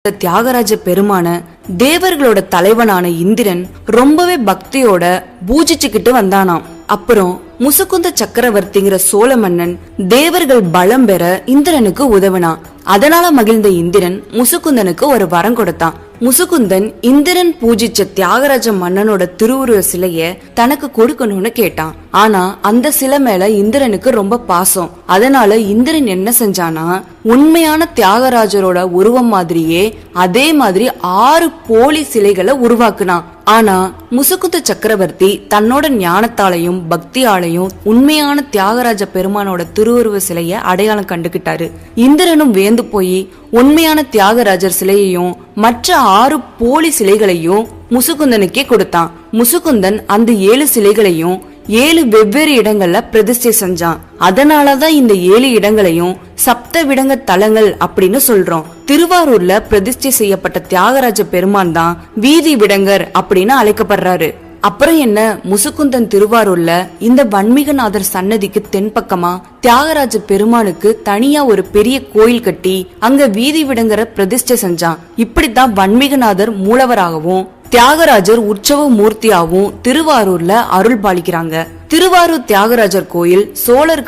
தியாகராஜ பெருமான தேவர்களோட தலைவனான இந்திரன் ரொம்பவே பக்தியோட பூஜிச்சுக்கிட்டு வந்தானாம். அப்புறம் முசுகுந்த சக்கரவர்த்திங்கிற சோழ மன்னன் தேவர்கள் பலம் பெற இந்திரனுக்கு உதவினான். அதனால மகிழ்ந்த இந்திரன் முசுகுந்தனுக்கு ஒரு வரம் கொடுத்தான். முசுகுந்தன் இந்திரன் பூஜிச்ச தியாகராஜ மன்னனோட திருவுருவ சிலைய தனக்கு கொடுக்கணும்னு கேட்டான். ஆனா அந்த சிலை மேல இந்திரனுக்கு ரொம்ப பாசம். அதனால இந்திரன் என்ன செஞ்சானா, உண்மையான தியாகராஜரோட உருவம் மாதிரியே அதே மாதிரி 6 போலி சிலைகளை உருவாக்குனான். ஆனா முசுகுந்த சக்கரவர்த்தி தன்னோட ஞானத்தாலையும் பக்தியாலையும் உண்மையான தியாகராஜ பெருமானோட திருவுருவ சிலைய அடையாளம் கண்டுகிட்டாரு. இந்திரனும் வேந்து போய் உண்மையான தியாகராஜர் சிலையையும் மற்ற 6 போலி சிலைகளையும் முசுகுந்தனுக்கே கொடுத்தான். முசுகுந்தன் அந்த 7 சிலைகளையும் 7 வெவ்வேறு இடங்கள்ல பிரதிஷ்டை செஞ்சான். அதனாலதான் இந்த 7 இடங்களையும் சப்த விடங்க தலங்கள் அப்படின்னு சொல்றோம். திருவாரூர்ல பிரதிஷ்டை செய்யப்பட்ட தியாகராஜ பெருமான் தான் வீதி விடங்கர் அப்படின்னு அழைக்கப்படுறாரு. அப்புறம் என்ன, முசுகுந்தன் திருவாரூர்ல இந்த வன்மிகநாதர் சன்னதிக்கு தென்பக்கமா தியாகராஜ பெருமானுக்கு தனியா ஒரு பெரிய கோயில் கட்டி அங்க வீதி விடங்கரை பிரதிஷ்டை செஞ்சான். இப்படித்தான் வன்மிகநாதர் மூலவராகவும் தியாகராஜர் உற்சவ மூர்த்தியாகவும் திருவாரூர்ல அருள் பாலிக்கிறாங்க. திருவாரூர் தியாகராஜர் கோயில் சோழர்